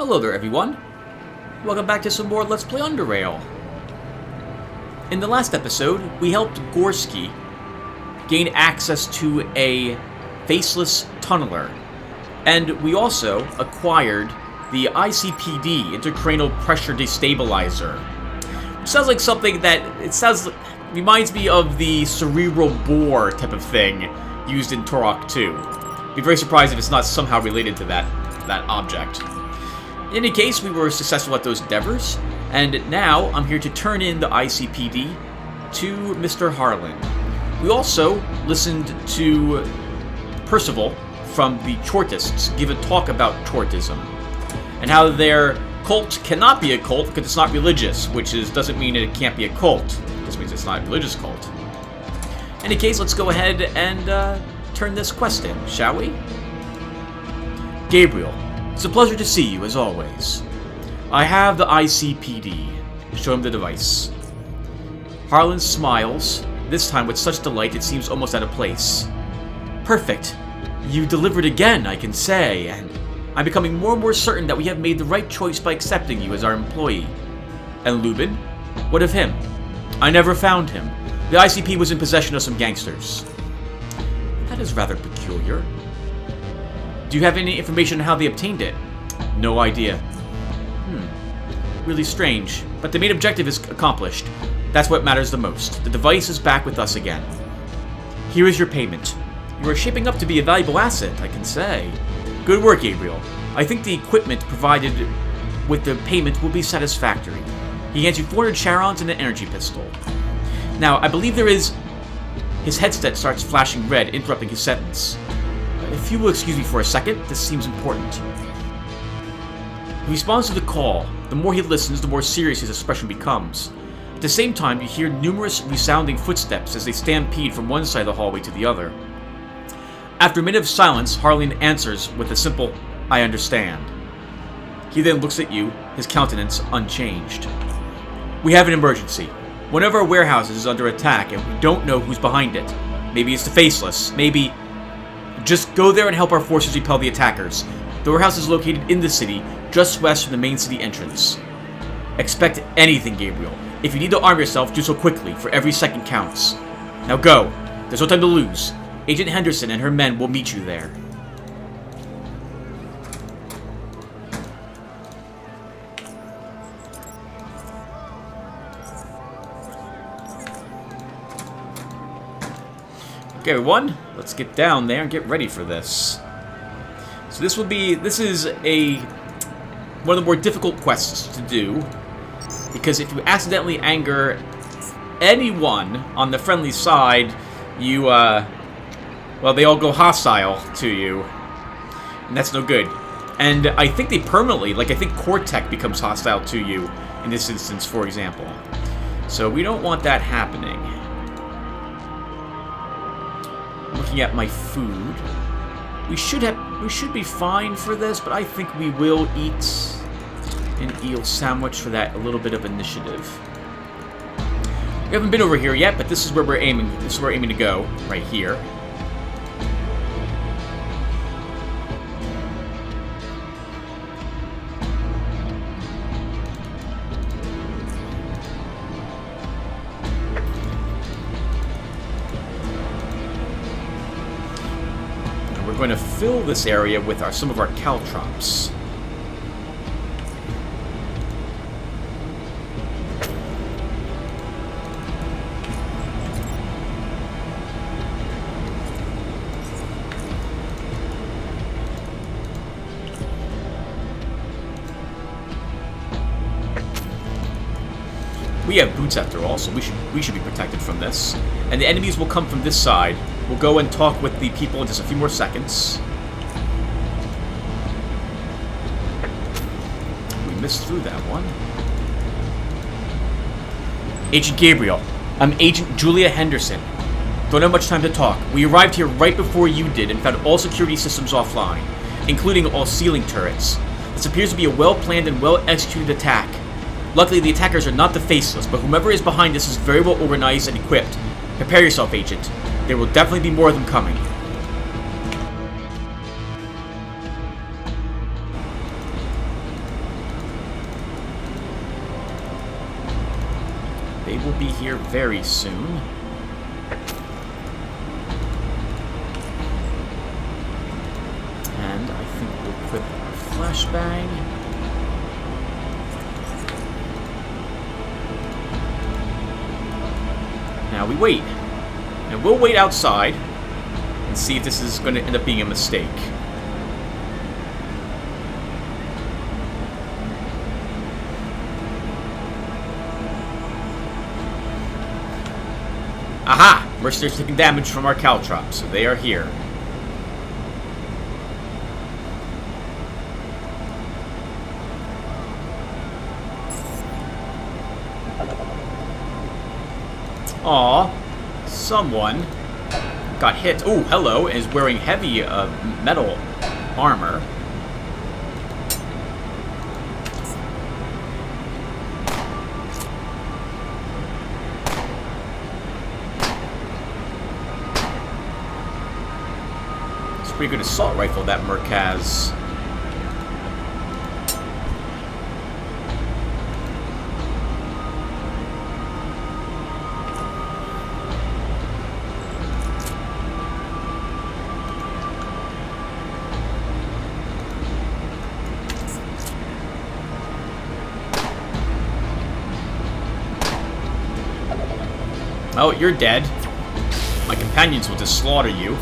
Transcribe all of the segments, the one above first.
Hello there everyone, welcome back to some more Let's Play Underrail. In the last episode, we helped Gorski gain access to a faceless tunneler, and we also acquired the ICPD, Intracranial Pressure Destabilizer. Which sounds like something that, reminds me of the cerebral bore type of thing used in Turok 2. Be very surprised if it's not somehow related to that object. In any case, we were successful at those endeavors, and now I'm here to turn in the ICPD to Mr. Harlan. We also listened to Percival from the Chortists give a talk about Chortism, and how their cult cannot be a cult because it's not religious, which doesn't mean it can't be a cult. It just means it's not a religious cult. In any case, let's go ahead and turn this quest in, shall we? Gabriel, it's a pleasure to see you, as always. I have the ICPD. Show him the device. Harlan smiles, this time with such delight it seems almost out of place. Perfect. You delivered again, I can say, and I'm becoming more and more certain that we have made the right choice by accepting you as our employee. And Lubin? What of him? I never found him. The ICP was in possession of some gangsters. That is rather peculiar. Do you have any information on how they obtained it? No idea. Really strange, but the main objective is accomplished. That's what matters the most. The device is back with us again. Here is your payment. You are shaping up to be a valuable asset, I can say. Good work, Gabriel. I think the equipment provided with the payment will be satisfactory. He hands you 400 charons and an energy pistol. Now, I believe there is... His headset starts flashing red, interrupting his sentence. If you will excuse me for a second, this seems important. He responds to the call. The more he listens, the more serious his expression becomes. At the same time, you hear numerous resounding footsteps as they stampede from one side of the hallway to the other. After a minute of silence, Harlan answers with a simple, I understand. He then looks at you, his countenance unchanged. We have an emergency. One of our warehouses is under attack, and we don't know who's behind it. Maybe it's the Faceless. Maybe... Just go there and help our forces repel the attackers. The warehouse is located in the city, just west from the main city entrance. Expect anything, Gabriel. If you need to arm yourself, do so quickly, for every second counts. Now go. There's no time to lose. Agent Henderson and her men will meet you there. Okay, everyone, let's get down there and get ready for this. So this is one of the more difficult quests to do, because if you accidentally anger anyone on the friendly side, you, well, they all go hostile to you, and that's no good. And I think they permanently, I think Cortec becomes hostile to you in this instance, for example. So we don't want that happening. Looking at my food, we should be fine for this, but I think we will eat an eel sandwich for that a little bit of initiative. We haven't been over here yet, but this is where we're aiming. This is where we're aiming to go, right here. We're going to fill this area with some of our caltrops. We have boots after all, so we should be protected from this. And the enemies will come from this side. We'll go and talk with the people in just a few more seconds. We missed through that one. Agent Gabriel, I'm Agent Julia Henderson. Don't have much time to talk. We arrived here right before you did and found all security systems offline, including all ceiling turrets. This appears to be a well-planned and well-executed attack. Luckily, the attackers are not the Faceless, but whomever is behind this is very well organized and equipped. Prepare yourself, Agent. There will definitely be more of them coming. They will be here very soon. And I think we'll equip our flashbang. Now we wait. And we'll wait outside and see if this is going to end up being a mistake. Aha! Mercenaries taking damage from our caltrops, so they are here. Aw, someone got hit. Oh, hello, and is wearing heavy metal armor. Pretty good assault rifle that Merc has. Oh, you're dead. My companions will just slaughter you.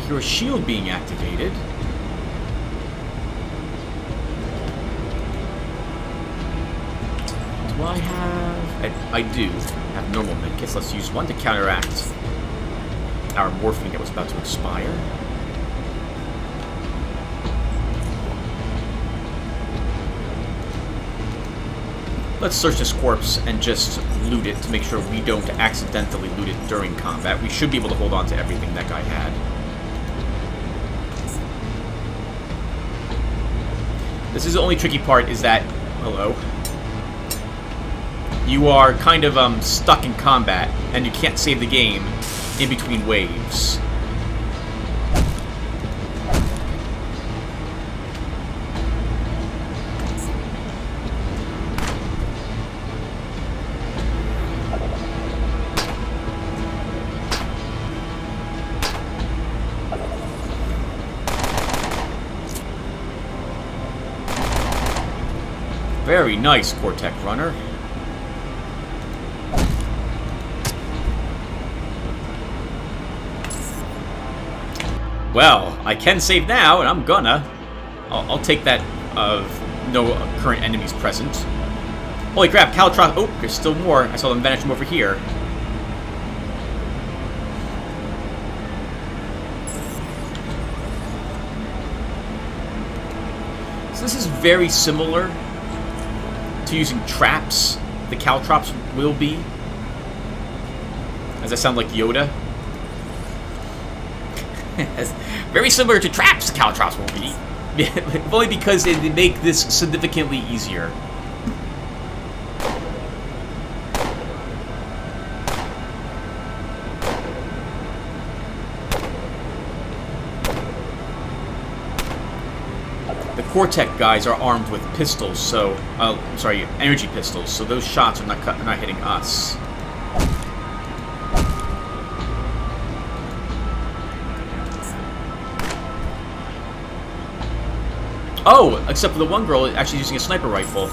Your shield being activated. Do I have... I do have normal medkits. Let's use one to counteract our morphine that was about to expire. Let's search this corpse and just loot it to make sure we don't accidentally loot it during combat. We should be able to hold on to everything that guy had. This is the only tricky part, is that... Hello. You are kind of stuck in combat, and you can't save the game in between waves. Very nice, Cortec runner. Well, I can save now, and I'm gonna. I'll take that of no current enemies present. Holy crap, Caltrops. Oh, there's still more. I saw them vanish from over here. So this is very similar to using traps. The Caltrops will be. Does that sound like Yoda? Very similar to traps, the Caltrops will be. Only because they make this significantly easier. The Cortec guys are armed with pistols, so... sorry, energy pistols, so those shots are not hitting us. Oh, except for the one girl actually using a sniper rifle.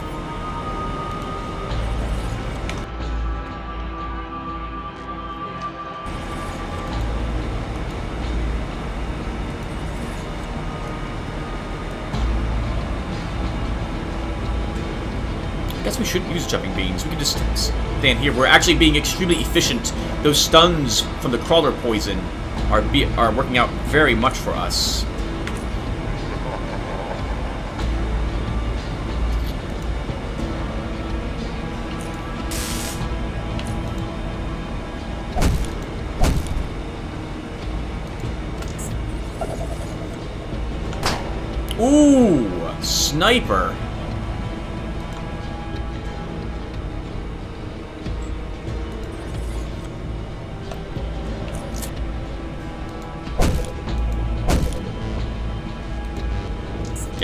I guess we shouldn't use jumping beans. We can just stand here. We're actually being extremely efficient. Those stuns from the crawler poison are working out very much for us. Ooh, sniper.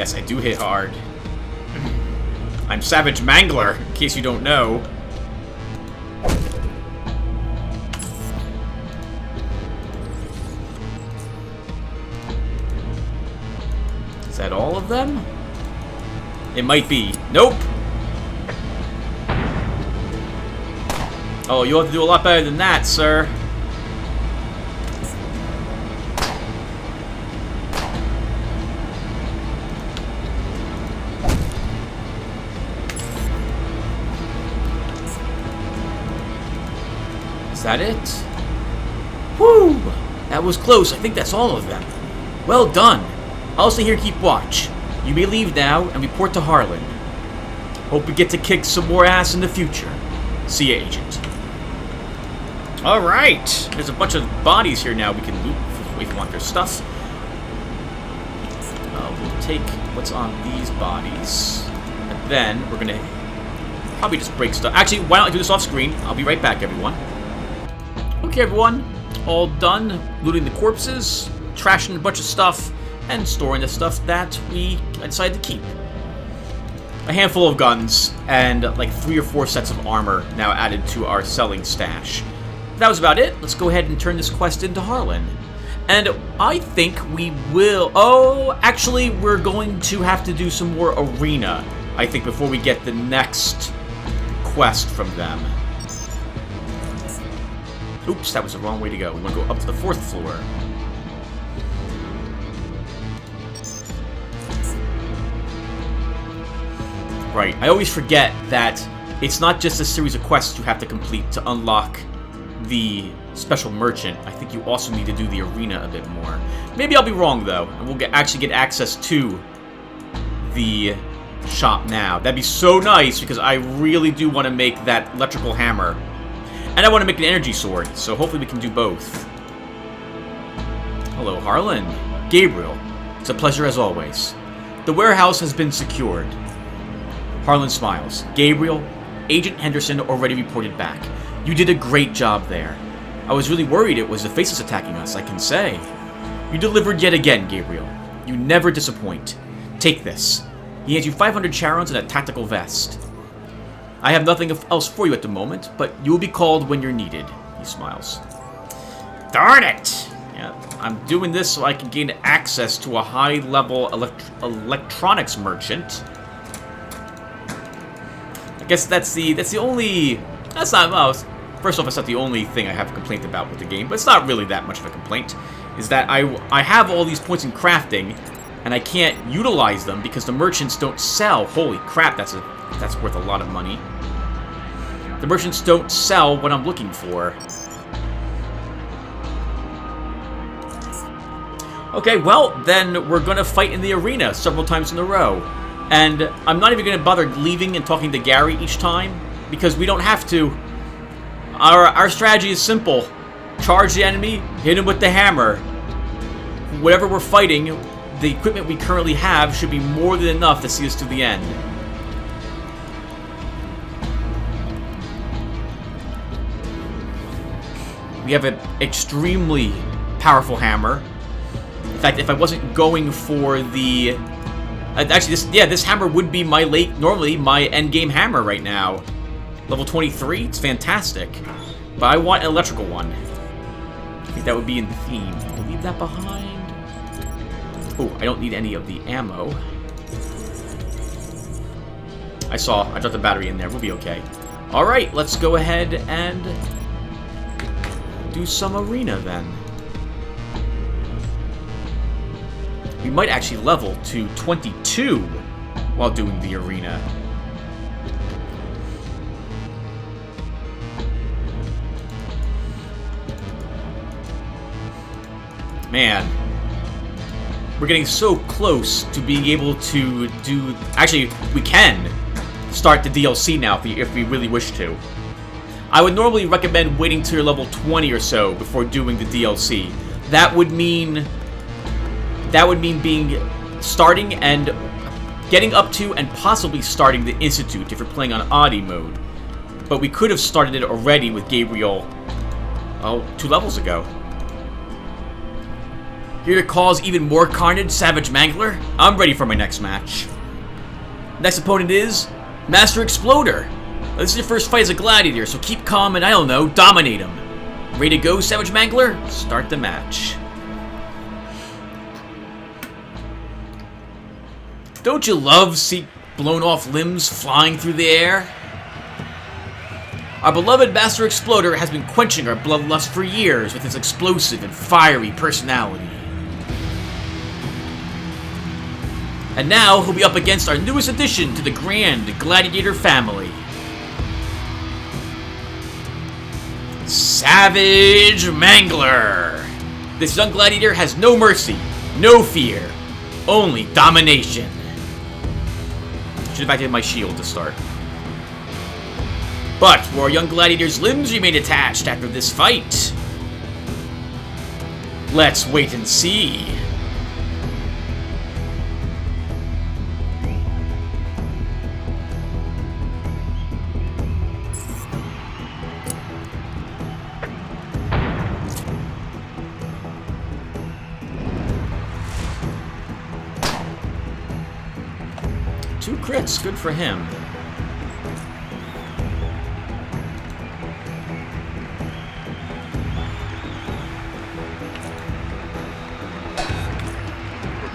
Yes, I do hit hard. I'm Savage Mangler, in case you don't know. Is that all of them? It might be. Nope! Oh, you'll have to do a lot better than that, sir. Is that it? Whew! That was close. I think that's all of them. Well done. I'll stay here and keep watch. You may leave now and report to Harlan. Hope we get to kick some more ass in the future. See ya, Agent. Alright! There's a bunch of bodies here now we can loot if we want their stuff. We'll take what's on these bodies. And then we're gonna probably just break stuff. Actually, why don't I do this off screen? I'll be right back, everyone. Okay, everyone. All done. Looting the corpses, trashing a bunch of stuff, and storing the stuff that we decided to keep. A handful of guns, and like 3 or 4 sets of armor now added to our selling stash. That was about it. Let's go ahead and turn this quest into Harlan. And I think we will... Oh, actually, we're going to have to do some more arena, I think, before we get the next quest from them. Oops, that was the wrong way to go. We want to go up to the 4th floor. Right, I always forget that it's not just a series of quests you have to complete to unlock the special merchant. I think you also need to do the arena a bit more. Maybe I'll be wrong, though, and we'll actually get access to the shop now. That'd be so nice, because I really do want to make that electrical hammer. And I want to make an energy sword, so hopefully we can do both. Hello, Harlan. Gabriel. It's a pleasure as always. The warehouse has been secured. Harlan smiles. Gabriel, Agent Henderson already reported back. You did a great job there. I was really worried it was the faces attacking us, I can say. You delivered yet again, Gabriel. You never disappoint. Take this. He hands you 500 charons and a tactical vest. I have nothing else for you at the moment, but you will be called when you're needed. He smiles. Darn it! Yeah, I'm doing this so I can gain access to a high-level electronics merchant. I guess that's the only... That's not... Well, first off, it's not the only thing I have a complaint about with the game, but it's not really that much of a complaint. Is that I have all these points in crafting, and I can't utilize them because the merchants don't sell. Holy crap, that's worth a lot of money. The merchants don't sell what I'm looking for. Okay, well, then we're gonna fight in the arena several times in a row. And I'm not even gonna bother leaving and talking to Gary each time, because we don't have to. Our strategy is simple. Charge the enemy, hit him with the hammer. Whatever we're fighting, the equipment we currently have should be more than enough to see us to the end. We have an extremely powerful hammer. In fact, if I wasn't going for the... Actually, this hammer would be normally my endgame hammer right now. Level 23, it's fantastic. But I want an electrical one. I think that would be in the theme. I'll leave that behind. Oh, I don't need any of the ammo. I dropped the battery in there. We'll be okay. Alright, let's go ahead and do some arena then. We might actually level to 22 while doing the arena. Man, we're getting so close to being able to do... Actually, we can start the DLC now if we really wish to. I would normally recommend waiting till you're level 20 or so before doing the DLC. That would mean starting and getting up to and possibly starting the Institute if you're playing on Oddie mode. But we could have started it already with Gabriel, 2 levels ago. Here to cause even more carnage, Savage Mangler? I'm ready for my next match. Next opponent is Master Exploder. This is your first fight as a gladiator, so keep calm and, I don't know, dominate him. Ready to go, Savage Mangler? Start the match. Don't you love see blown off limbs flying through the air? Our beloved Master Exploder has been quenching our bloodlust for years with his explosive and fiery personality. And now he'll be up against our newest addition to the grand gladiator family. Savage Mangler! This young gladiator has no mercy, no fear, only domination. Should have activated my shield to start. But will our young gladiator's limbs remain attached after this fight? Let's wait and see. Two crits, good for him.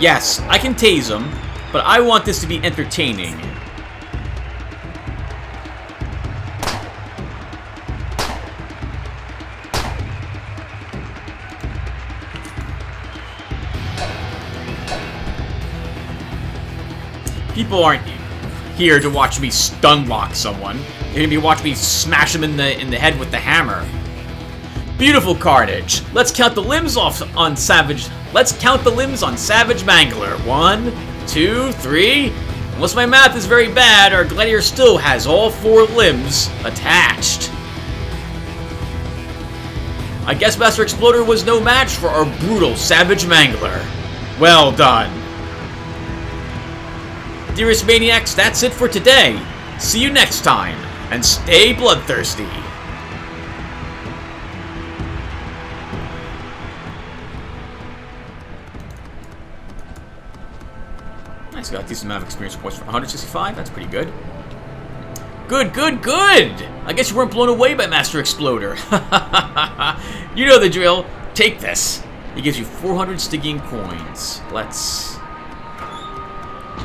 Yes, I can tase him, but I want this to be entertaining. People aren't here to watch me stun lock someone. They're gonna be watching me smash him in the head with the hammer. Beautiful carnage. Let's count the limbs off on Savage. Let's count the limbs on Savage Mangler. 1, 2, 3. Unless my math is very bad, our gladiator still has all 4 limbs attached. I guess Master Exploder was no match for our brutal Savage Mangler. Well done. Dearest Maniacs, that's it for today. See you next time, and stay bloodthirsty. Nice, got a decent amount of experience points for 165, that's pretty good. Good, good, good! I guess you weren't blown away by Master Exploder. You know the drill. Take this. It gives you 400 Stygian coins. Let's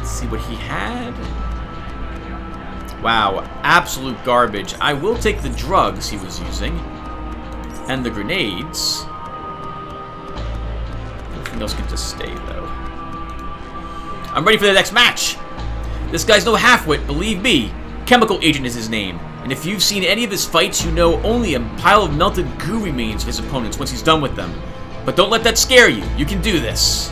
see what he had. Wow, absolute garbage. I will take the drugs he was using. And the grenades. Everything else can just stay, though. I'm ready for the next match. This guy's no half-wit, believe me. Chemical Agent is his name. And if you've seen any of his fights, you know only a pile of melted goo remains of his opponents once he's done with them. But don't let that scare you. You can do this.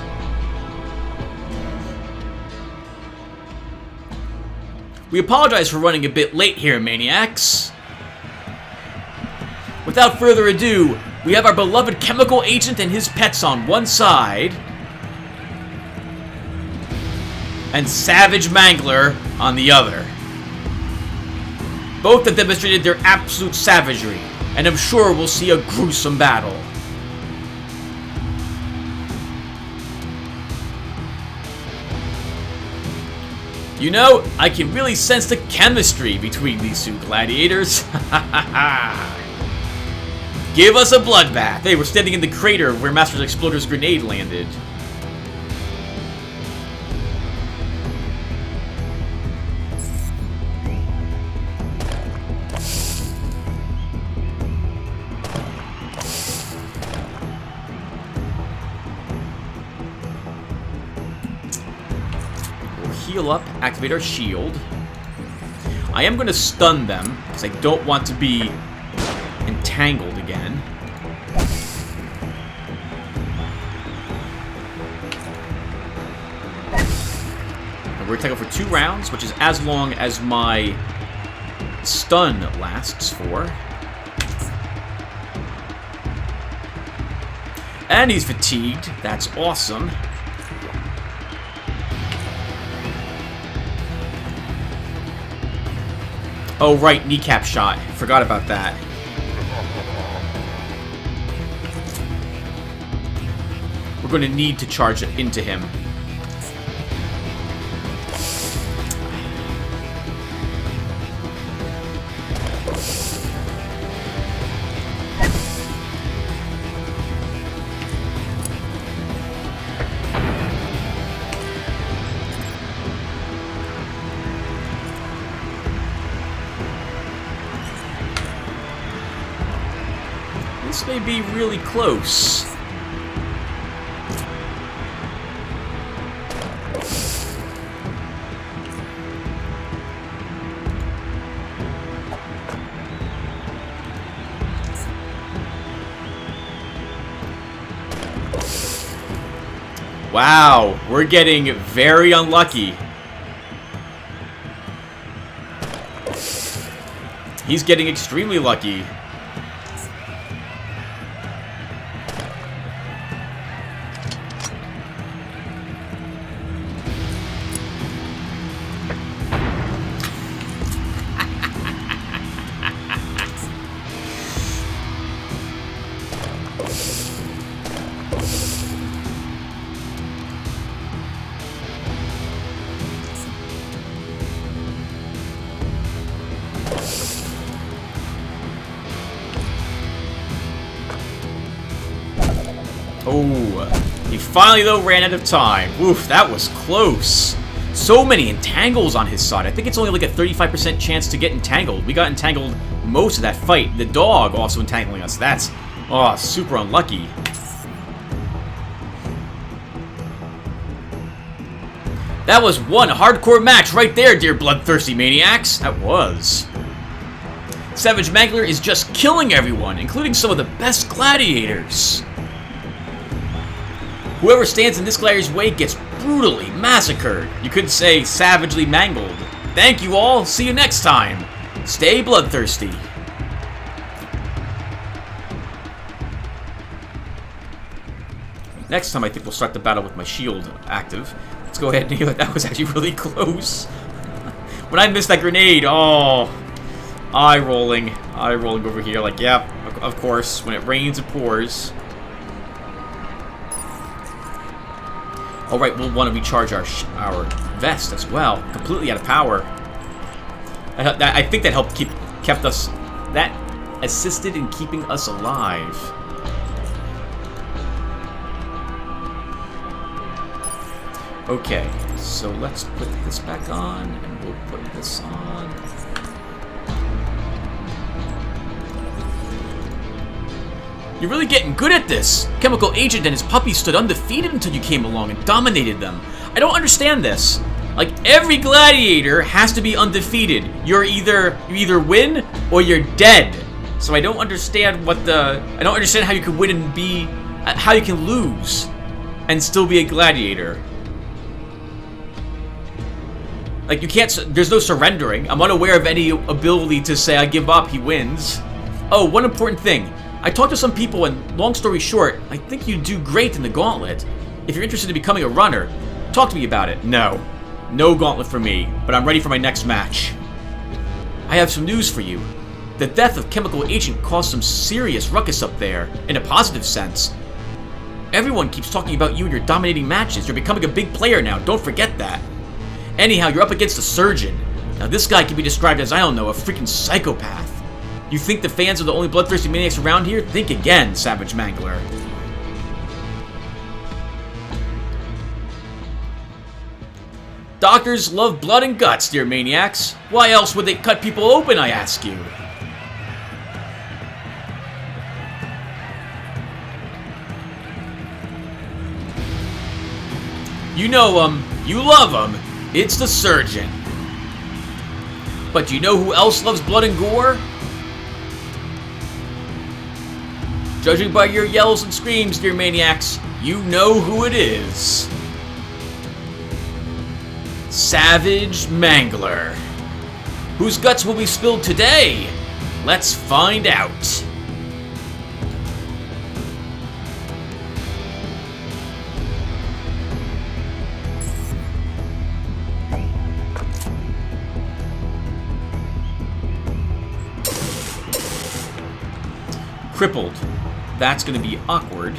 We apologize for running a bit late here, Maniacs. Without further ado, we have our beloved Chemical Agent and his pets on one side, and Savage Mangler on the other. Both have demonstrated their absolute savagery, and I'm sure we'll see a gruesome battle. You know, I can really sense the chemistry between these two gladiators. Give us a bloodbath. Hey, we're standing in the crater where Master Exploder's grenade landed. Heal up, activate our shield. I am going to stun them, because I don't want to be entangled again. And we're going to take it for 2 rounds, which is as long as my stun lasts for. And he's fatigued. That's awesome. Oh, right, kneecap shot. Forgot about that. We're going to need to charge it into him. This may be really close. Wow, we're getting very unlucky. He's getting extremely lucky. Oh, he finally, though, ran out of time. Oof, that was close. So many entangles on his side. I think it's only like a 35% chance to get entangled. We got entangled most of that fight. The dog also entangling us. That's, oh, super unlucky. That was one hardcore match right there, dear bloodthirsty maniacs. That was. Savage Mangler is just killing everyone, including some of the best gladiators. Whoever stands in this gladiator's way gets brutally massacred. You could say savagely mangled. Thank you all. See you next time. Stay bloodthirsty. Next time I think we'll start the battle with my shield active. Let's go ahead and heal it. That was actually really close. When I missed that grenade, oh. Eye rolling over here. Like, yeah, of course. When it rains, it pours. Alright, we'll want to recharge our vest as well. Completely out of power. I think that helped kept us... That assisted in keeping us alive. Okay, so let's put this back on, and we'll put this on. You're really getting good at this! Chemical Agent and his puppy stood undefeated until you came along and dominated them. I don't understand this. Like, every gladiator has to be undefeated. You either win or you're dead. So I don't understand I don't understand how you can win and how you can lose and still be a gladiator. Like, you can't, there's no surrendering. I'm unaware of any ability to say I give up, he wins. Oh, one important thing. I talked to some people, and long story short, I think you do great in the gauntlet. If you're interested in becoming a runner, talk to me about it. No. No gauntlet for me, but I'm ready for my next match. I have some news for you. The death of Chemical Agent caused some serious ruckus up there, in a positive sense. Everyone keeps talking about you and your dominating matches. You're becoming a big player now, don't forget that. Anyhow, you're up against a surgeon. Now this guy can be described as, I don't know, a freaking psychopath. You think the fans are the only bloodthirsty maniacs around here? Think again, Savage Mangler. Doctors love blood and guts, dear maniacs. Why else would they cut people open, I ask you? You know him. You love him. It's the surgeon. But do you know who else loves blood and gore? Judging by your yells and screams, dear maniacs, you know who it is. Savage Mangler. Whose guts will be spilled today? Let's find out. Crippled. That's going to be awkward.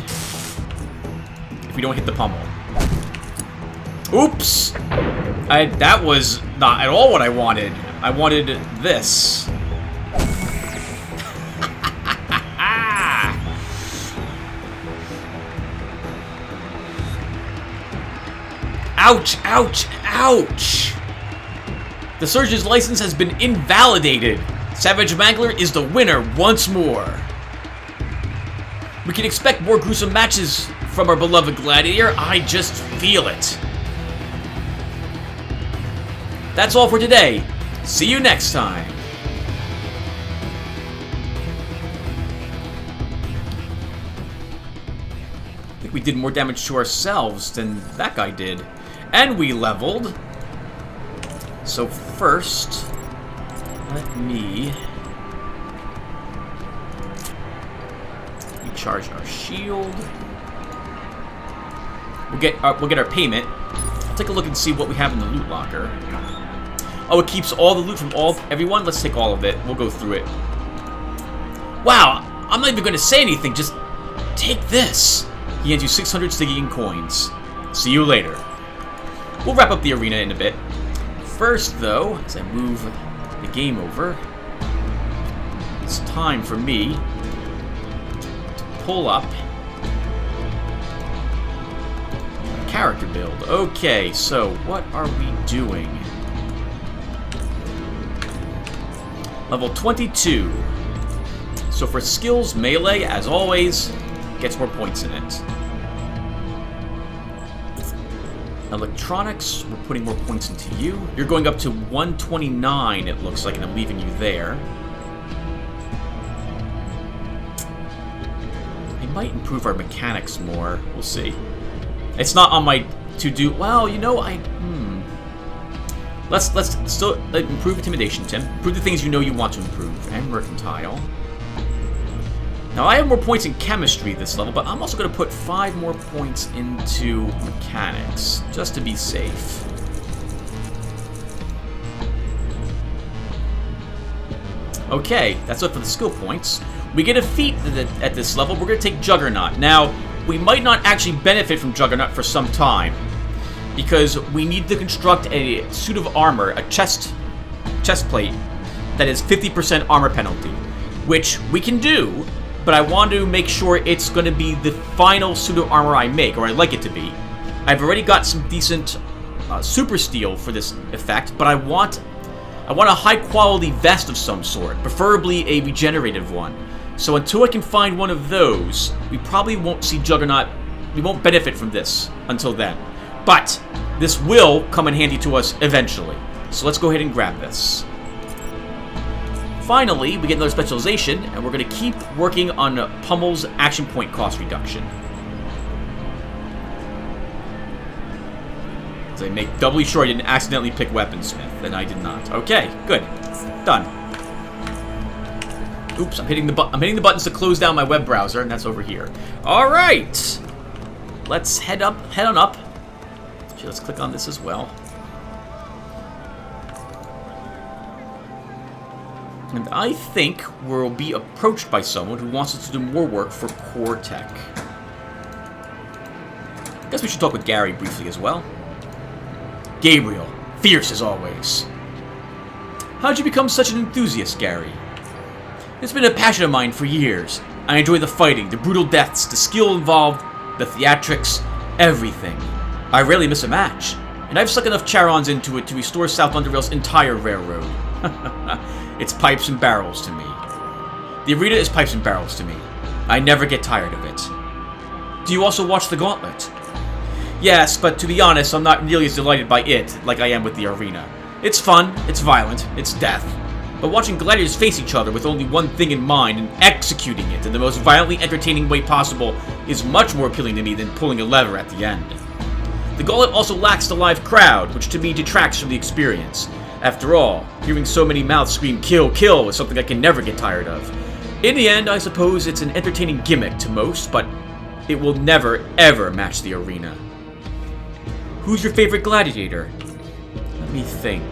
if we don't hit the pommel. Oops! That was not at all what I wanted. I wanted this. Ouch! Ouch! Ouch! The surgeon's license has been invalidated. Savage Mangler is the winner once more. We can expect more gruesome matches from our beloved gladiator. I just feel it. That's all for today. See you next time. I think we did more damage to ourselves than that guy did. And we leveled. So first, let me recharge our shield. We'll get our payment. I'll take a look and see what we have in the loot locker. Oh, it keeps all the loot from everyone? Let's take all of it. We'll go through it. Wow, I'm not even going to say anything. Just take this. He hands you 600 Stygian coins. See you later. We'll wrap up the arena in a bit. First, though, as I move the game over, it's time for me to pull up character build. Okay, so what are we doing? Level 22. So for skills, melee, as always, gets more points in it. Electronics, we're putting more points into you. You're going up to 129, it looks like, and I'm leaving you there. I might improve our mechanics more. We'll see. It's not on my to-do. Well, you know, Let's still improve intimidation, Tim. Improve the things you know you want to improve. And mercantile. Now, I have more points in chemistry this level, but I'm also going to put 5 more points into mechanics, just to be safe. Okay, that's it for the skill points. We get a feat at this level. We're going to take Juggernaut. Now, we might not actually benefit from Juggernaut for some time, because we need to construct a suit of armor, a chest plate, that is 50% armor penalty, which we can do, but I want to make sure it's going to be the final suit of armor I make, or I like it to be. I've already got some decent super steel for this effect, but I want a high-quality vest of some sort, preferably a regenerative one. So until I can find one of those, we probably won't see Juggernaut. We won't benefit from this until then. But this will come in handy to us eventually. So let's go ahead and grab this. Finally, we get another specialization, and we're going to keep working on Pummel's action point cost reduction. So I make doubly sure I didn't accidentally pick Weaponsmith, and I did not. Okay, good. Done. Oops, I'm hitting the buttons to close down my web browser, and that's over here. All right, let's head on up. Actually, let's click on this as well. And I think we'll be approached by someone who wants us to do more work for Core Tech. I guess we should talk with Gary briefly as well. Gabriel, fierce as always. How'd you become such an enthusiast, Gary? It's been a passion of mine for years. I enjoy the fighting, the brutal deaths, the skill involved, the theatrics, everything. I rarely miss a match, and I've stuck enough Charons into it to restore South Underrail's entire railroad. It's pipes and barrels to me. The arena is pipes and barrels to me. I never get tired of it. Do you also watch the Gauntlet? Yes, but to be honest, I'm not nearly as delighted by it like I am with the arena. It's fun, it's violent, it's death. But watching gladiators face each other with only one thing in mind and executing it in the most violently entertaining way possible is much more appealing to me than pulling a lever at the end. The Gauntlet also lacks the live crowd, which to me detracts from the experience. After all, hearing so many mouths scream "kill, kill" is something I can never get tired of. In the end, I suppose it's an entertaining gimmick to most, but it will never, ever match the arena. Who's your favorite gladiator? Let me think.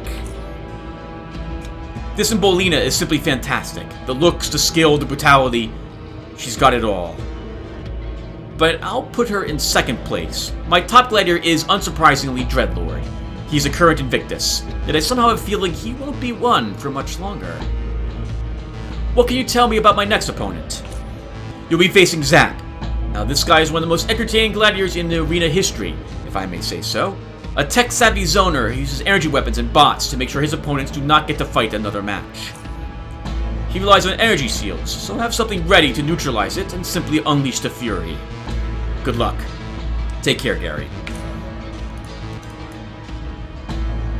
This Imbolina is simply fantastic. The looks, the skill, the brutality. She's got it all. but I'll put her in second place. My top gladiator is, unsurprisingly, Dreadlord. He's a current Invictus, yet I somehow have a feeling he won't be one for much longer. What can you tell me about my next opponent? You'll be facing Zap. Now, this guy is one of the most entertaining gladiators in the arena history, if I may say so. A tech-savvy zoner who uses energy weapons and bots to make sure his opponents do not get to fight another match. He relies on energy shields, so have something ready to neutralize it and simply unleash the fury. Good luck. Take care, Gary.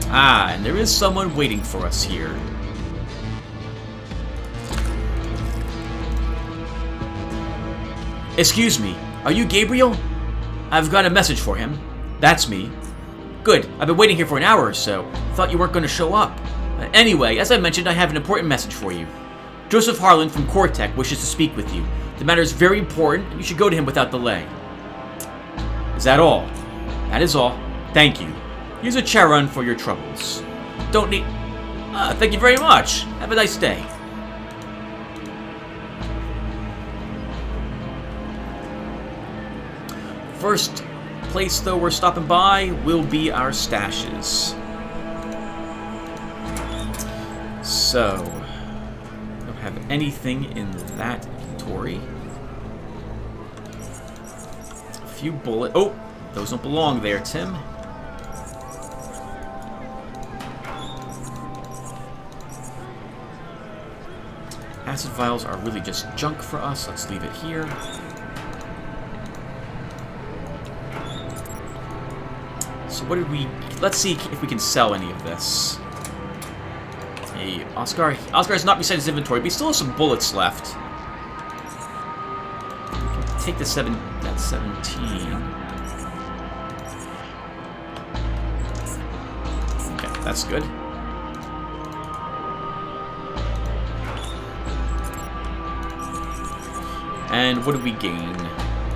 Ah, and there is someone waiting for us here. Excuse me, are you Gabriel? I've got a message for him. That's me. Good, I've been waiting here for an hour or so. Thought you weren't going to show up. Anyway, as I mentioned, I have an important message for you. Joseph Harlan from Cortec wishes to speak with you. The matter is very important, and you should go to him without delay. Is that all? That is all. Thank you. Here's a Charon for your troubles. Don't need... thank you very much. Have a nice day. First place, though, we're stopping by will be our stashes. So, don't have anything in that inventory. A few bullets. Oh, those don't belong there, Tim. Acid vials are really just junk for us. Let's leave it here. So what did we... Let's see if we can sell any of this. Hey, Oscar. Oscar has not reset his inventory, but he still has some bullets left. Take the 17. Okay, that's good. And what did we gain?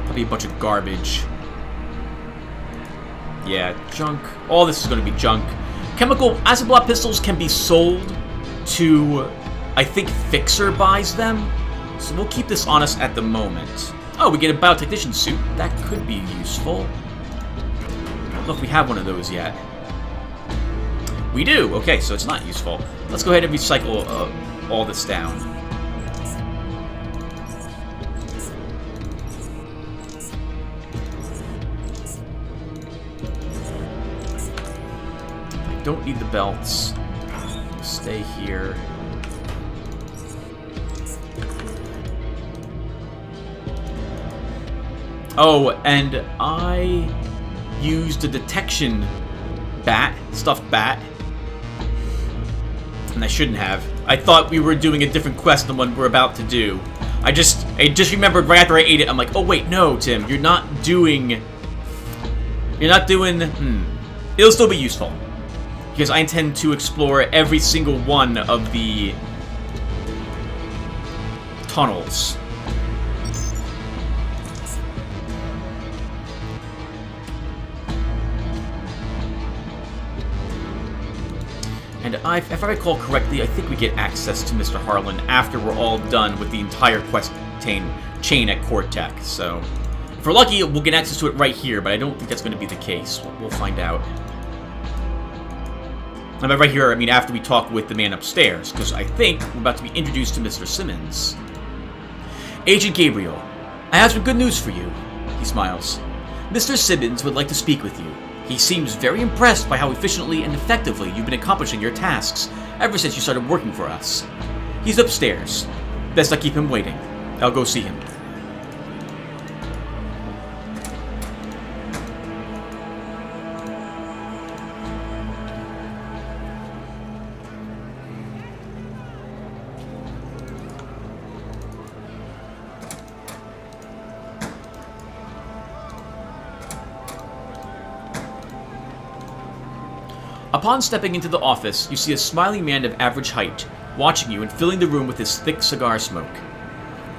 Probably a bunch of garbage. Yeah, junk. All this is going to be junk. Chemical acid block pistols can be sold to, I think Fixer buys them. So we'll keep this on us at the moment. Oh, we get a biotechnician suit. That could be useful. I don't know if we have one of those yet. We do. Okay, so it's not useful. Let's go ahead and recycle all this down. Don't need the belts. Stay here. Oh, and I used a detection bat, stuffed bat. And I shouldn't have. I thought we were doing a different quest than what we're about to do. I just remembered right after I ate it, I'm like, oh wait, no, Tim, you're not doing... It'll still be useful. Because I intend to explore every single one of the tunnels. And if I recall correctly, I think we get access to Mr. Harlan after we're all done with the entire quest chain at Cortec. So, if we're lucky, we'll get access to it right here, but I don't think that's going to be the case. We'll find out. And by right here, I mean after we talk with the man upstairs, because I think we're about to be introduced to Mr. Simmons. Agent Gabriel, I have some good news for you. He smiles. Mr. Simmons would like to speak with you. He seems very impressed by how efficiently and effectively you've been accomplishing your tasks ever since you started working for us. He's upstairs. Best I keep him waiting. I'll go see him. Upon stepping into the office, you see a smiling man of average height, watching you and filling the room with his thick cigar smoke.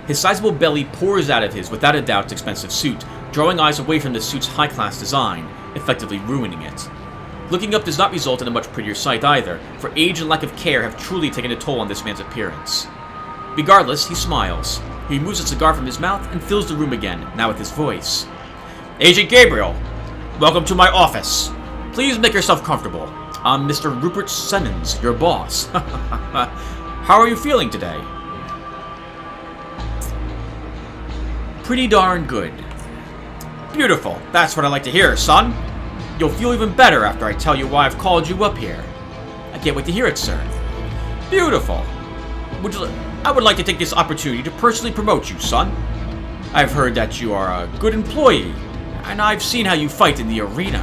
His sizable belly pours out of his, without a doubt, expensive suit, drawing eyes away from the suit's high-class design, effectively ruining it. Looking up does not result in a much prettier sight either, for age and lack of care have truly taken a toll on this man's appearance. Regardless, he smiles. He removes a cigar from his mouth and fills the room again, now with his voice. Agent Gabriel, welcome to my office. Please make yourself comfortable. I'm Mr. Rupert Simmons, your boss. How are you feeling today? Pretty darn good. Beautiful. That's what I like to hear, son. You'll feel even better after I tell you why I've called you up here. I can't wait to hear it, sir. Beautiful. I would like to take this opportunity to personally promote you, son. I've heard that you are a good employee, and I've seen how you fight in the arena.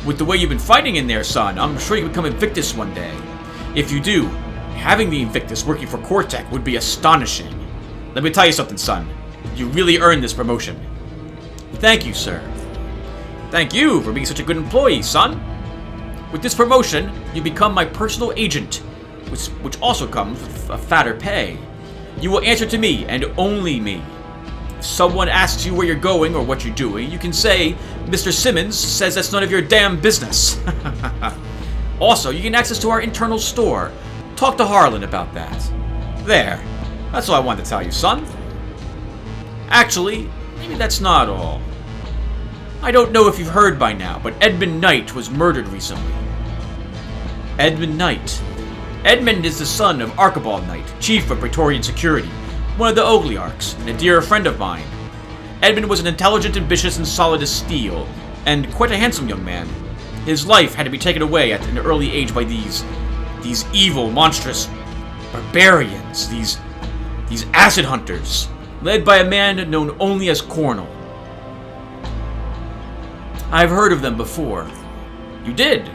With the way you've been fighting in there, son, I'm sure you become Invictus one day. If you do, having the Invictus working for Cortec would be astonishing. Let me tell you something, son. You really earned this promotion. Thank you, sir. Thank you for being such a good employee, son. With this promotion, you become my personal agent, which also comes with a fatter pay. You will answer to me, and only me. If someone asks you where you're going or what you're doing, you can say, Mr. Simmons says that's none of your damn business. Also, you get access to our internal store. Talk to Harlan about that. There. That's all I wanted to tell you, son. Actually, maybe that's not all. I don't know if you've heard by now, but Edmund Knight was murdered recently. Edmund Knight. Edmund is the son of Archibald Knight, chief of Praetorian Security, one of the Ogliarchs, and a dear friend of mine. Edmund was an intelligent, ambitious, and solid as steel, and quite a handsome young man. His life had to be taken away at an early age by these evil, monstrous barbarians, these acid hunters, led by a man known only as Cornel. I've heard of them before. You did?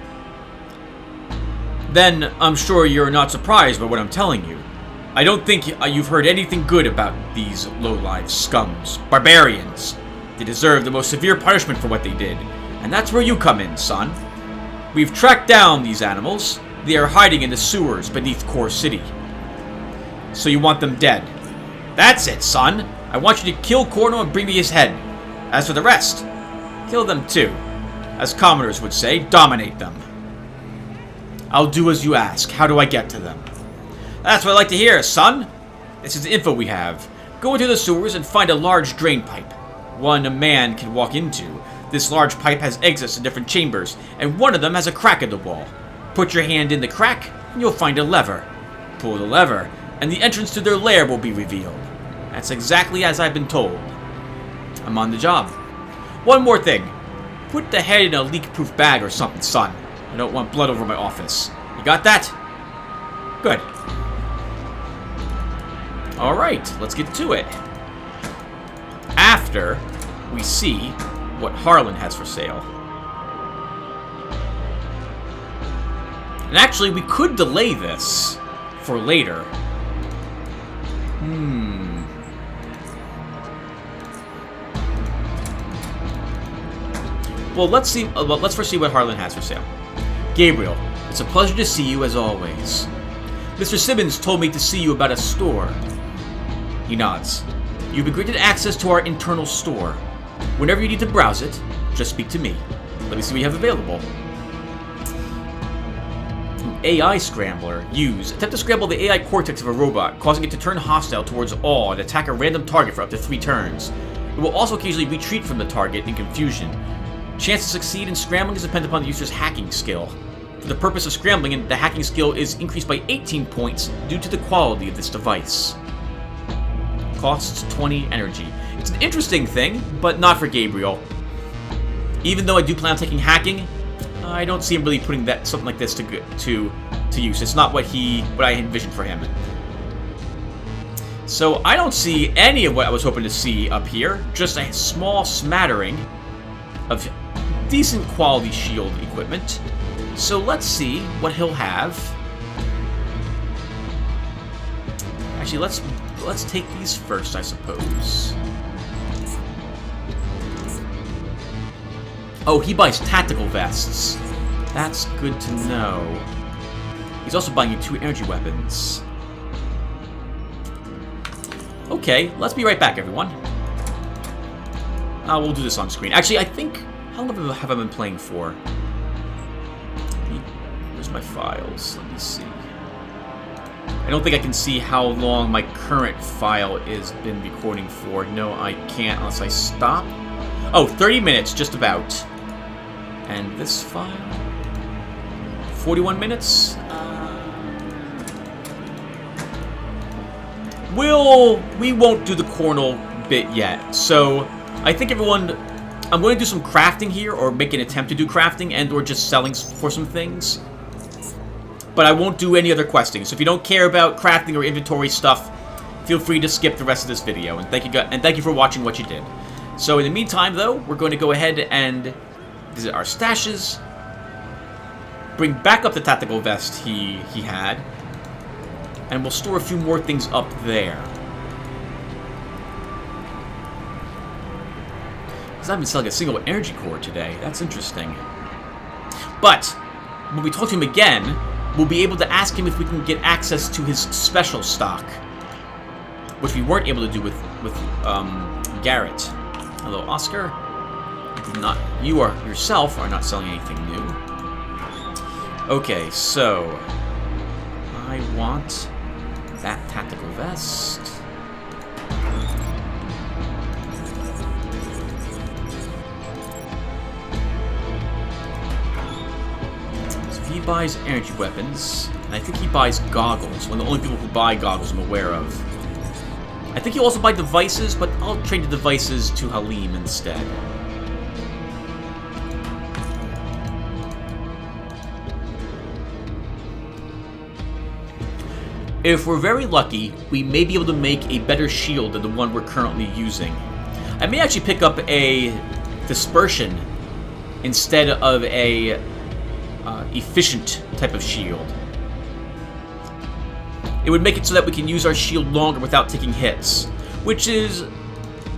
Then I'm sure you're not surprised by what I'm telling you. I don't think you've heard anything good about these low-life scums, barbarians. They deserve the most severe punishment for what they did, and that's where you come in, son. We've tracked down these animals. They are hiding in the sewers beneath Core City. So you want them dead? That's it, son. I want you to kill Cornel and bring me his head. As for the rest, kill them too. As commoners would say, dominate them. I'll do as you ask. How do I get to them? That's what I like to hear, son. This is the info we have. Go into the sewers and find a large drain pipe. One a man can walk into. This large pipe has exits in different chambers, and one of them has a crack in the wall. Put your hand in the crack, and you'll find a lever. Pull the lever, and the entrance to their lair will be revealed. That's exactly as I've been told. I'm on the job. One more thing. Put the head in a leak-proof bag or something, son. I don't want blood over my office. You got that? Good. Alright, let's get to it. After we see what Harlan has for sale. And actually, we could delay this for later. Well, let's see. Let's first see what Harlan has for sale. Gabriel, it's a pleasure to see you as always. Mr. Simmons told me to see you about a store. He nods. You've been granted access to our internal store. Whenever you need to browse it, just speak to me. Let me see what you have available. An AI scrambler. Use. Attempt to scramble the AI cortex of a robot, causing it to turn hostile towards all and attack a random target for up to 3 turns. It will also occasionally retreat from the target in confusion. Chance to succeed in scrambling is dependent upon the user's hacking skill. For the purpose of scrambling, the hacking skill is increased by 18 points due to the quality of this device. Costs 20 energy. It's an interesting thing, but not for Gabriel. Even though I do plan on taking hacking, I don't see him really putting something like this to use. It's not what I envisioned for him. So I don't see any of what I was hoping to see up here. Just a small smattering of decent quality shield equipment. So let's see what he'll have. Actually, let's take these first, I suppose. Oh, he buys tactical vests. That's good to know. He's also buying you 2 energy weapons. Okay, let's be right back, everyone. We'll do this on screen. Actually, I think... How long have I been playing for? Where's my files? Let me see. I don't think I can see how long my current file has been recording for. No, I can't unless I stop. Oh, 30 minutes, just about. And this file? 41 minutes? We won't do the cornel bit yet. So, I think everyone... I'm going to do some crafting here, or make an attempt to do crafting, and or just selling for some things. But I won't do any other questing. So if you don't care about crafting or inventory stuff, feel free to skip the rest of this video. And thank you for watching what you did. So in the meantime, though, we're going to go ahead and visit our stashes, bring back up the tactical vest he had, and we'll store a few more things up there. Because I've been selling a single energy core today. That's interesting. But when we talk to him again, we'll be able to ask him if we can get access to his special stock, which we weren't able to do with Garrett. Hello, Oscar. You yourself are not selling anything new. Okay, so I want that tactical vest. He buys energy weapons, and I think he buys goggles. One of the only people who buy goggles I'm aware of. I think he'll also buy devices, but I'll trade the devices to Halim instead. If we're very lucky, we may be able to make a better shield than the one we're currently using. I may actually pick up a dispersion instead of a efficient type of shield. It would make it so that we can use our shield longer without taking hits, which is,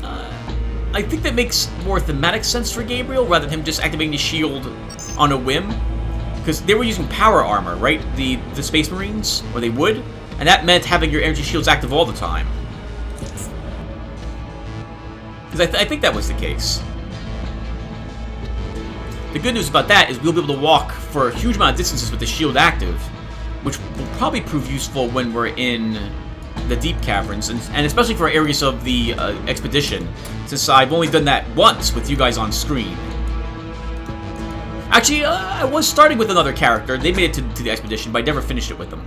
I think that makes more thematic sense for Gabriel rather than him just activating the shield on a whim, because they were using power armor, right? The Space Marines, or they would, and that meant having your energy shields active all the time. Because I think that was the case. The good news about that is we'll be able to walk for a huge amount of distances with the shield active, which will probably prove useful when we're in the deep caverns, and especially for areas of the expedition, since I've only done that once with you guys on screen. Actually, I was starting with another character. They made it to the expedition, but I never finished it with them.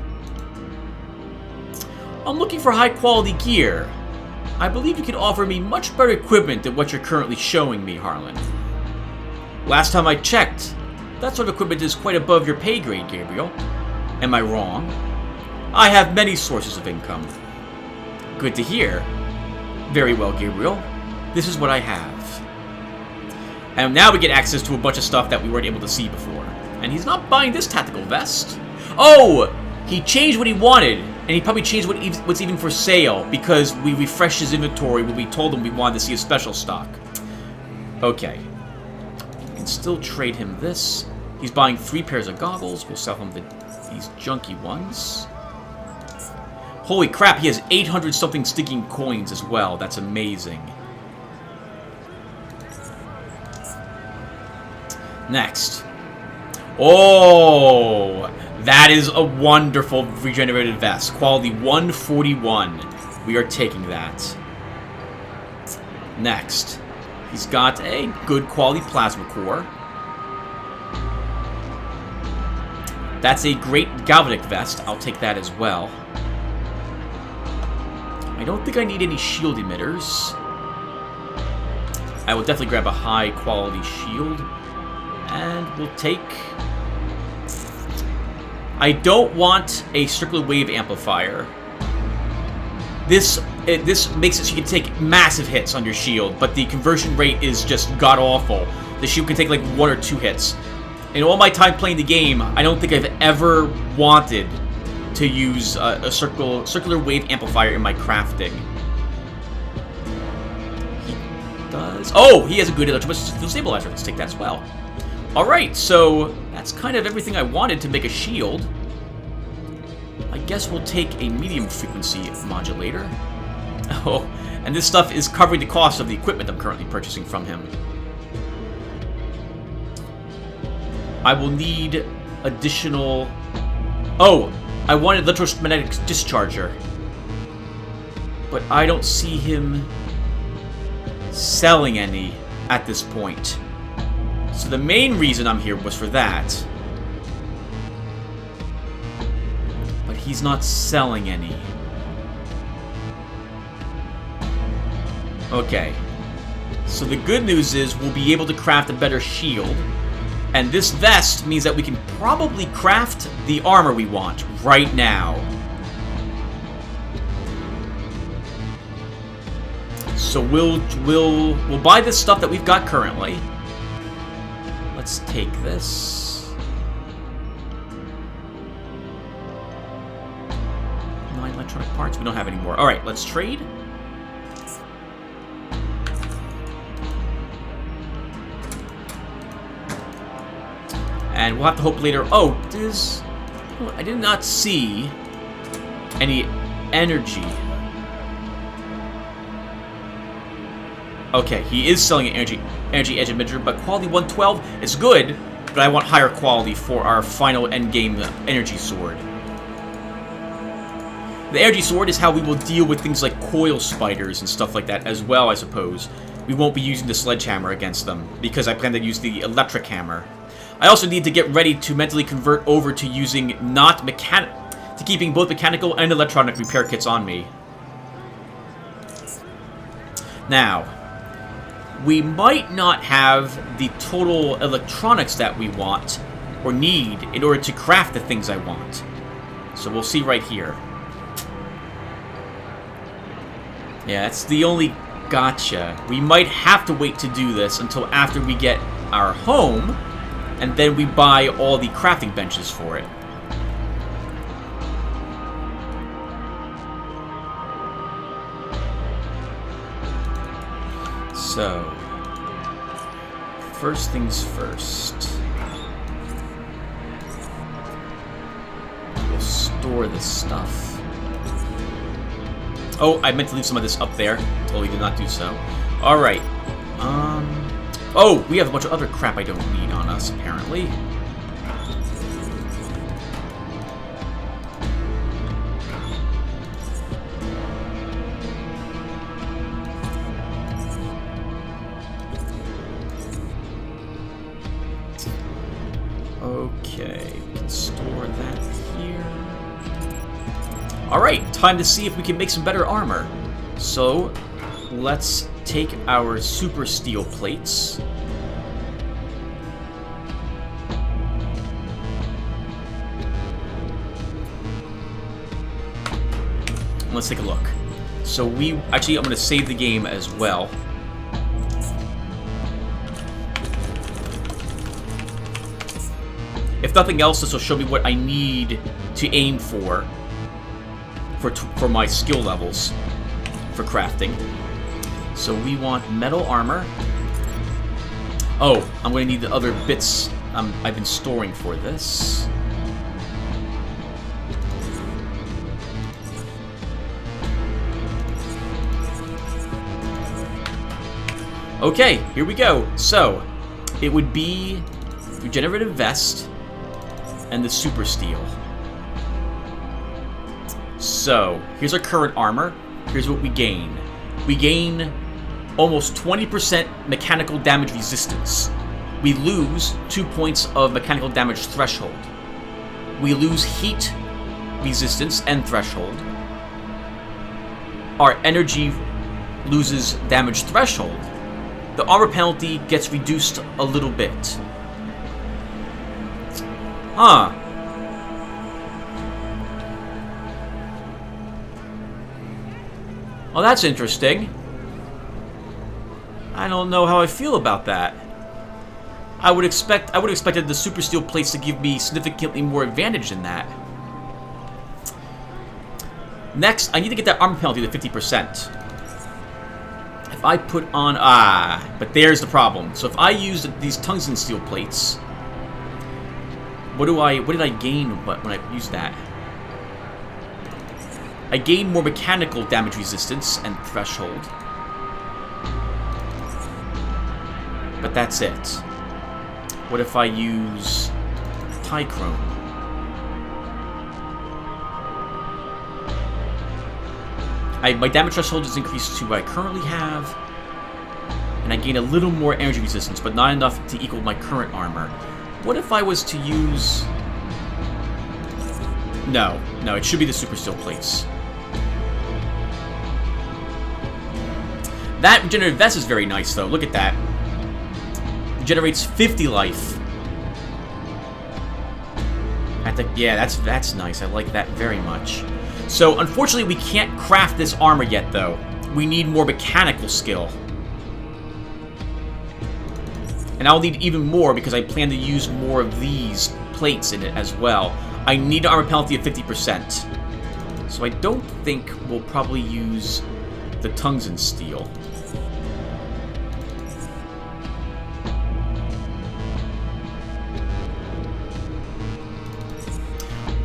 I'm looking for high-quality gear. I believe you can offer me much better equipment than what you're currently showing me, Harlan. Last time I checked, that sort of equipment is quite above your pay grade, Gabriel. Am I wrong? I have many sources of income. Good to hear. Very well, Gabriel. This is what I have. And now we get access to a bunch of stuff that we weren't able to see before. And he's not buying this tactical vest. Oh! He changed what he wanted, and he probably changed what's even for sale, because we refreshed his inventory when we told him we wanted to see a special stock. Okay. We can still trade him this. He's buying 3 pairs of goggles. We'll sell him these junky ones. Holy crap, he has 800 something Stygian coins as well. That's amazing. Next. Oh, that is a wonderful regenerated vest. Quality 141. We are taking that. Next. He's got a good quality plasma core. That's a great galvanic vest. I'll take that as well. I don't think I need any shield emitters. I will definitely grab a high quality shield. And we'll take... I don't want a circular wave amplifier. This makes it so you can take massive hits on your shield, but the conversion rate is just god-awful. The shield can take like 1 or 2 hits. In all my time playing the game, I don't think I've ever wanted to use a circular wave amplifier in my crafting. He does... Oh! He has a good electrical stabilizer. Let's take that as well. Alright, so that's kind of everything I wanted to make a shield. I guess we'll take a medium frequency modulator. Oh, and this stuff is covering the cost of the equipment I'm currently purchasing from him. I will need additional... Oh, I wanted electromagnetic discharger. But I don't see him selling any at this point. So the main reason I'm here was for that. But he's not selling any. Okay. So the good news is we'll be able to craft a better shield. And this vest means that we can probably craft the armor we want right now. So we'll buy this stuff that we've got currently. Let's take this. 9 electronic parts. We don't have any more. All right, let's trade. And we'll have to hope later. Oh, I did not see any energy. Okay, he is selling an energy edge emitter, but quality 112 is good, but I want higher quality for our final endgame energy sword. The energy sword is how we will deal with things like coil spiders and stuff like that as well, I suppose. We won't be using the sledgehammer against them, because I plan to use the electric hammer. I also need to get ready to mentally convert over to using to keeping both mechanical and electronic repair kits on me. Now, we might not have the total electronics that we want or need in order to craft the things I want. So we'll see right here. Yeah, that's the only gotcha. We might have to wait to do this until after we get our home, and then we buy all the crafting benches for it. So, first things first. We'll store this stuff. Oh, I meant to leave some of this up there. Totally did not do so. Alright. Oh, we have a bunch of other crap I don't need on us, apparently. Okay, we can store that here. Alright, time to see if we can make some better armor. So, let's take our super steel plates. Let's take a look. So actually, I'm going to save the game as well. If nothing else, this will show me what I need to aim for my skill levels for crafting. So we want metal armor. Oh, I'm going to need the other bits I've been storing for this. Okay, here we go. So, it would be regenerative vest and the super steel. So, here's our current armor. Here's what we gain. We gain almost 20% mechanical damage resistance. We lose 2 points of mechanical damage threshold. We lose heat resistance and threshold. Our energy loses damage threshold. The armor penalty gets reduced a little bit. Huh. Well, that's interesting. I don't know how I feel about that. I would have expected the super steel plates to give me significantly more advantage than that. Next, I need to get that armor penalty to 50%. If I put on... but there's the problem. So if I use these tungsten steel plates... What did I gain when I used that? I gain more mechanical damage resistance and threshold. But that's it. What if I use Tichrome? My damage threshold is increased to what I currently have. And I gain a little more energy resistance, but not enough to equal my current armor. What if I was to use... No, it should be the super steel plates. That regenerative vest is very nice, though. Look at that. It generates 50 life. Yeah, that's nice. I like that very much. So, unfortunately, we can't craft this armor yet, though. We need more mechanical skill. And I'll need even more because I plan to use more of these plates in it as well. I need an armor penalty of 50%. So I don't think we'll probably use the tungsten steel.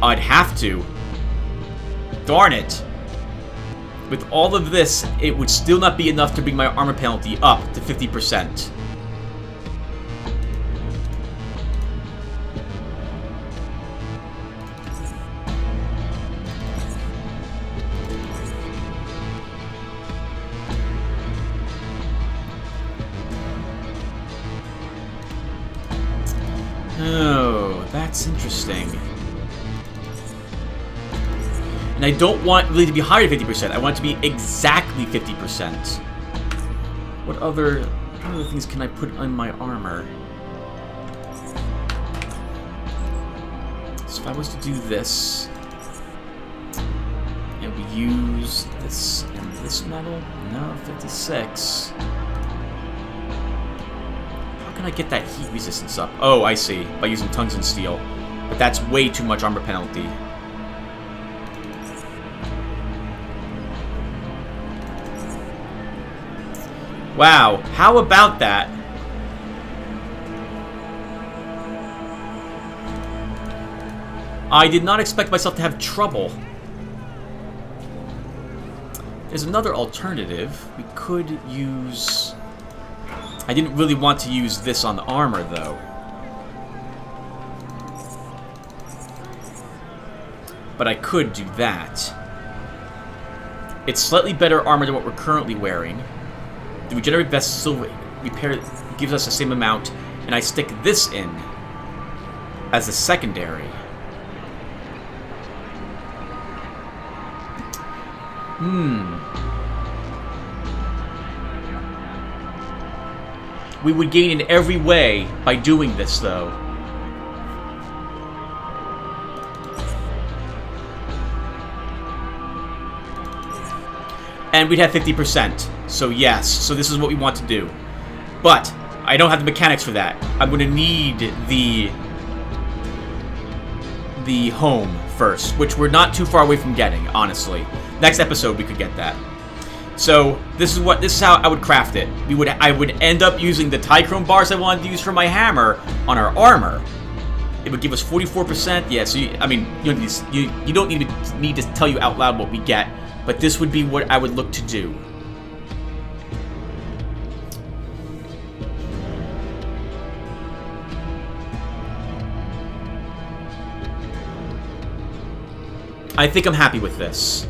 I'd have to. Darn it. With all of this, it would still not be enough to bring my armor penalty up to 50%. Oh, that's interesting. And I don't want really to be higher than 50%. I want it to be exactly 50%. What other things can I put on my armor? So if I was to do this, and we use this and this metal, no, 56. How can I get that heat resistance up? Oh, I see, by using tungsten steel. But that's way too much armor penalty. Wow, how about that? I did not expect myself to have trouble. There's another alternative. We could use... I didn't really want to use this on the armor, though. But I could do that. It's slightly better armor than what we're currently wearing. The regenerate vest still gives us the same amount, and I stick this in as a secondary. We would gain in every way by doing this, though. And we'd have 50%. So yes, so this is what we want to do. But I don't have the mechanics for that. I'm going to need the home first, which we're not too far away from getting, honestly. Next episode we could get that. So this is how I would craft it. I would end up using the Tichrome bars I wanted to use for my hammer on our armor. It would give us 44%. Yeah, so you don't need to tell you out loud what we get, but this would be what I would look to do. I think I'm happy with this.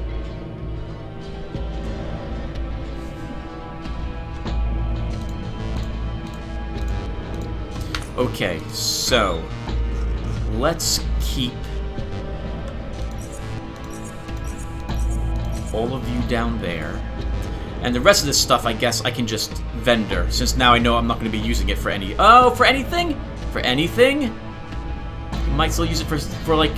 Okay, so let's keep all of you down there. And the rest of this stuff, I guess I can just vendor, since now I know I'm not going to be using it for any... Oh, for anything? For anything? You might still use it for like...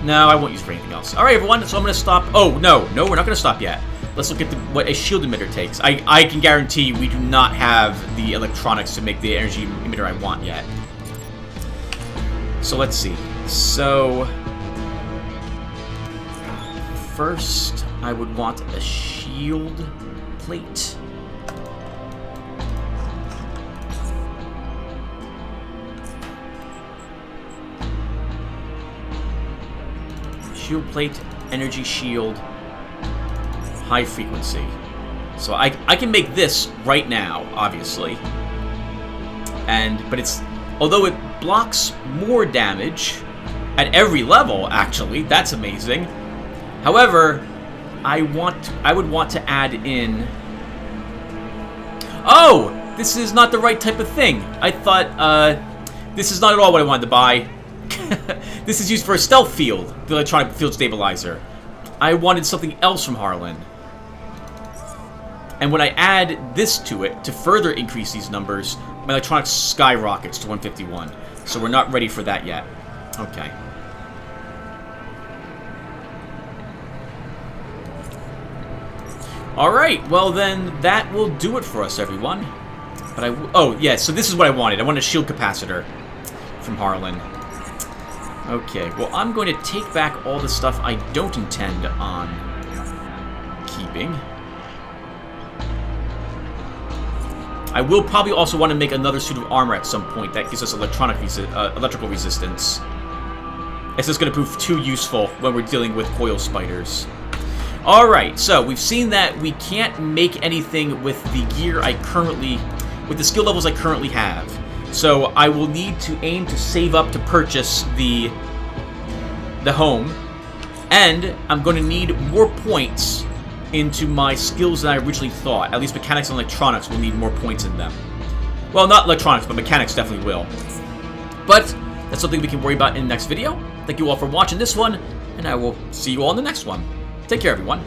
No, I won't use it for anything else. Alright, everyone, so I'm going to stop... Oh, no, we're not going to stop yet. Let's look at what a shield emitter takes. I can guarantee we do not have the electronics to make the energy emitter I want yet. So let's see. So... First, I would want a shield plate. Shield plate, energy shield, high frequency. So I can make this right now, obviously. But it's, although it blocks more damage at every level, actually, that's amazing. However, I would want to add in... Oh! This is not the right type of thing. I thought, this is not at all what I wanted to buy. This is used for a stealth field, the electronic field stabilizer. I wanted something else from Harlan. And when I add this to it, to further increase these numbers, my electronics skyrockets to 151. So we're not ready for that yet. Okay. Alright, well then, that will do it for us, everyone. But oh, yeah, so this is what I wanted. I wanted a shield capacitor from Harlan. Okay, well, I'm going to take back all the stuff I don't intend on keeping. I will probably also want to make another suit of armor at some point that gives us electrical resistance. It's just going to prove too useful when we're dealing with coil spiders. Alright, so we've seen that we can't make anything with the gear with the skill levels I currently have. So I will need to aim to save up to purchase the home. And I'm going to need more points into my skills than I originally thought. At least mechanics and electronics will need more points in them. Well, not electronics, but mechanics definitely will. But that's something we can worry about in the next video. Thank you all for watching this one, and I will see you all in the next one. Take care, everyone.